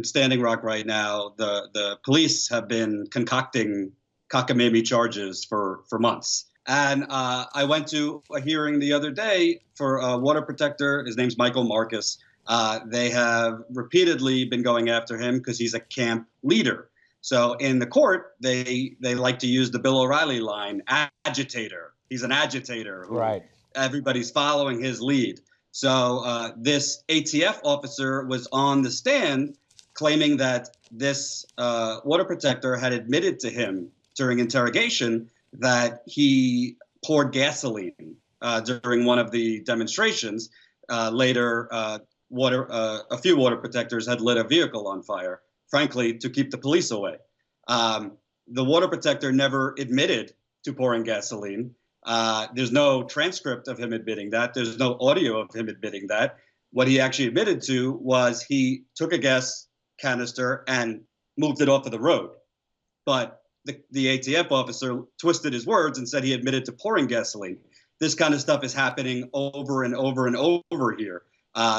in Standing Rock right now, the police have been concocting cockamamie charges for months. And I went to a hearing the other day for a water protector. His name's Michael Marcus. They have repeatedly been going after him because he's a camp leader. So in the court, they like to use the Bill O'Reilly line, agitator. He's an agitator. Right. Everybody's following his lead. So this ATF officer was on the stand claiming that this water protector had admitted to him during interrogation that he poured gasoline during one of the demonstrations. Later, a few water protectors had lit a vehicle on fire, frankly, to keep the police away. The water protector never admitted to pouring gasoline. There's no transcript of him admitting that. There's no audio of him admitting that. What he actually admitted to was he took a gas canister and moved it off of the road. But the ATF officer twisted his words and said he admitted to pouring gasoline. This kind of stuff is happening over and over and over here.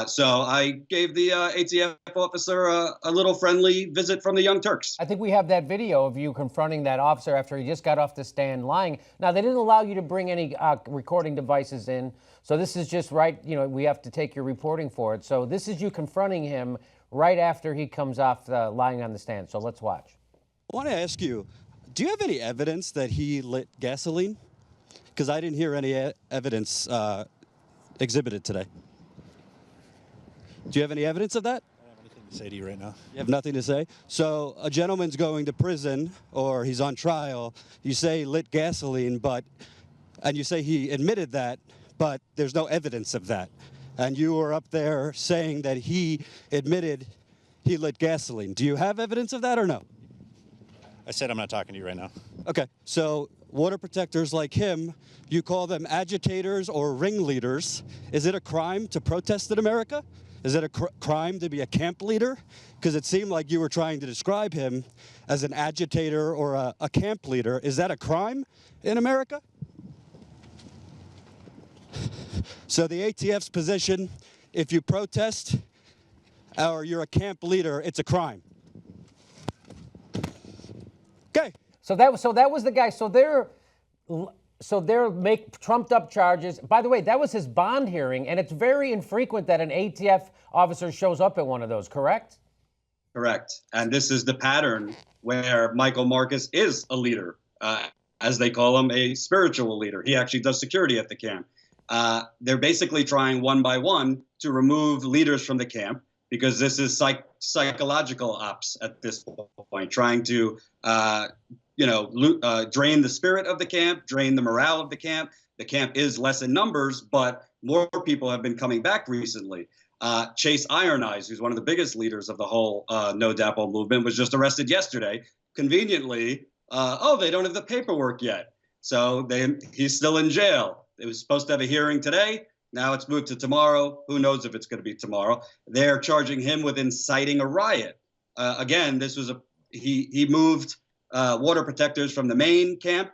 So I gave the ATF officer a little friendly visit from the Young Turks. I think we have that video of you confronting that officer after he just got off the stand lying. Now, they didn't allow you to bring any recording devices in. So this is just right. You know, we have to take your reporting for it. So this is you confronting him right after he comes off lying on the stand. So let's watch. I want to ask you, do you have any evidence that he lit gasoline? Because I didn't hear any evidence exhibited today. Do you have any evidence of that? I don't have anything to say to you right now. You have nothing to say? So a gentleman's going to prison or he's on trial. You say he lit gasoline, and you say he admitted that, but there's no evidence of that. And you were up there saying that he admitted he lit gasoline. Do you have evidence of that or no? I said I'm not talking to you right now. Okay, so water protectors like him, you call them agitators or ringleaders. Is it a crime to protest in America? Is it a crime to be a camp leader? Because it seemed like you were trying to describe him as an agitator or a camp leader. Is that a crime in America? So the ATF's position, if you protest or you're a camp leader, it's a crime. Okay. So that was the guy. So they're make trumped up charges. By the way, that was his bond hearing, and it's very infrequent that an ATF officer shows up at one of those, correct? Correct. And this is the pattern where Michael Marcus is a leader, as they call him, a spiritual leader. He actually does security at the camp. They're basically trying one by one to remove leaders from the camp because this is psychological ops at this point, trying to drain the spirit of the camp, drain the morale of the camp. The camp is less in numbers, but more people have been coming back recently. Chase Iron Eyes, who's one of the biggest leaders of the whole No DAPL movement, was just arrested yesterday. Conveniently, they don't have the paperwork yet. So he's still in jail. It was supposed to have a hearing today. Now it's moved to tomorrow. Who knows if it's going to be tomorrow? They're charging him with inciting a riot. Again, this was he moved water protectors from the main camp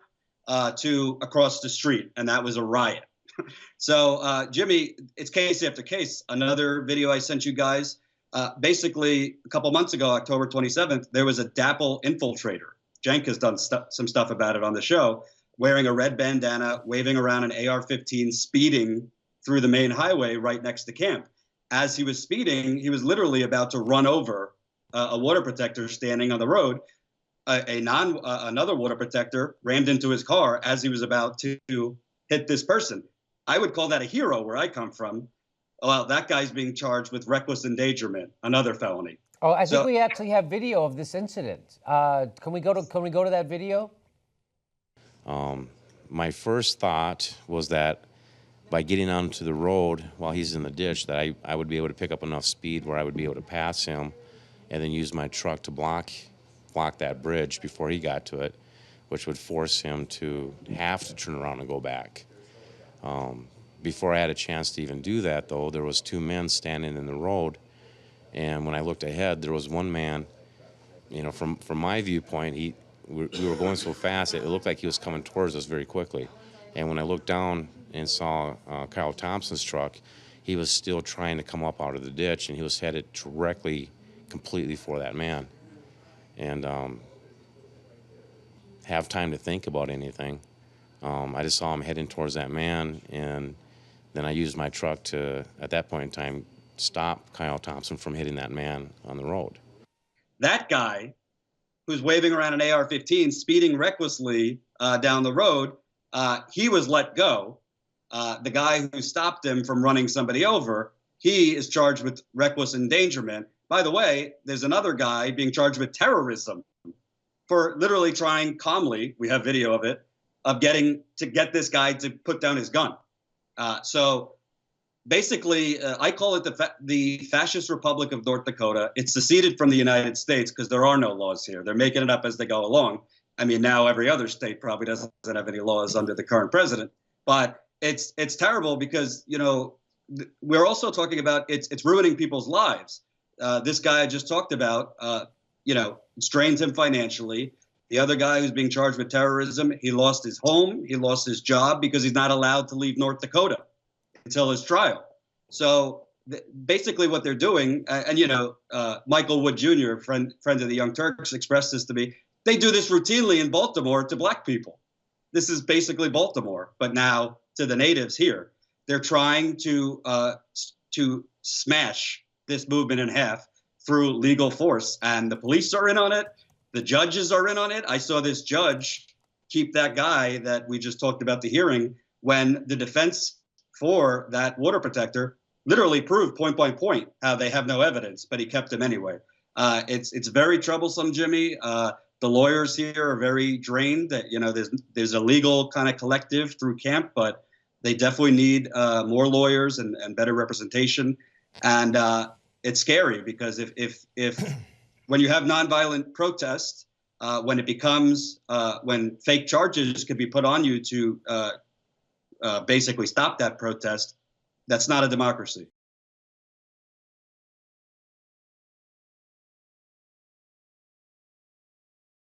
to across the street, and that was a riot. So, Jimmy, it's case after case. Another video I sent you guys, basically a couple months ago, October 27th, there was a DAPL infiltrator. Cenk has done some stuff about it on the show, wearing a red bandana, waving around an AR-15, speeding through the main highway right next to camp. As he was speeding, he was literally about to run over a water protector standing on the road. Another water protector rammed into his car as he was about to hit this person. I would call that a hero where I come from. Well, that guy's being charged with reckless endangerment, another felony. Oh, I think we actually have video of this incident. Can we go to that video? My first thought was that by getting onto the road while he's in the ditch, that I would be able to pick up enough speed where I would be able to pass him and then use my truck to block that bridge before he got to it, which would force him to have to turn around and go back. Before I had a chance to even do that, though, there was two men standing in the road, and when I looked ahead, there was one man, from my viewpoint, we were going so fast, it looked like he was coming towards us very quickly. And when I looked down and saw Kyle Thompson's truck, he was still trying to come up out of the ditch, and he was headed directly completely for that man, and have time to think about anything. I just saw him heading towards that man, and then I used my truck to, at that point in time, stop Kyle Thompson from hitting that man on the road. That guy who's waving around an AR-15, speeding recklessly down the road, he was let go. The guy who stopped him from running somebody over, he is charged with reckless endangerment. By the way, there's another guy being charged with terrorism for literally trying calmly, we have video of it, of getting to get this guy to put down his gun. So basically, I call it the fascist Republic of North Dakota. It's seceded from the United States because there are no laws here. They're making it up as they go along. I mean, now every other state probably doesn't have any laws under the current president. But it's terrible because, you know, we're also talking about it's ruining people's lives. This guy I just talked about, you know, strains him financially. The other guy who's being charged with terrorism, he lost his home, he lost his job because he's not allowed to leave North Dakota until his trial. So basically what they're doing, and you know, Michael Wood Jr., friend of the Young Turks, expressed this to me, they do this routinely in Baltimore to black people. This is basically Baltimore, but now to the natives here. They're trying to smash this movement in half through legal force, and the police are in on it. The judges are in on it. I saw this judge keep that guy that we just talked about the hearing when the defense for that water protector literally proved point by point how they have no evidence, but he kept him anyway. It's very troublesome, Jimmy. The lawyers here are very drained. That, you know, there's a legal kind of collective through camp, but they definitely need more lawyers and better representation. And it's scary because if when you have nonviolent protest, when it becomes when fake charges can be put on you to basically stop that protest, that's not a democracy.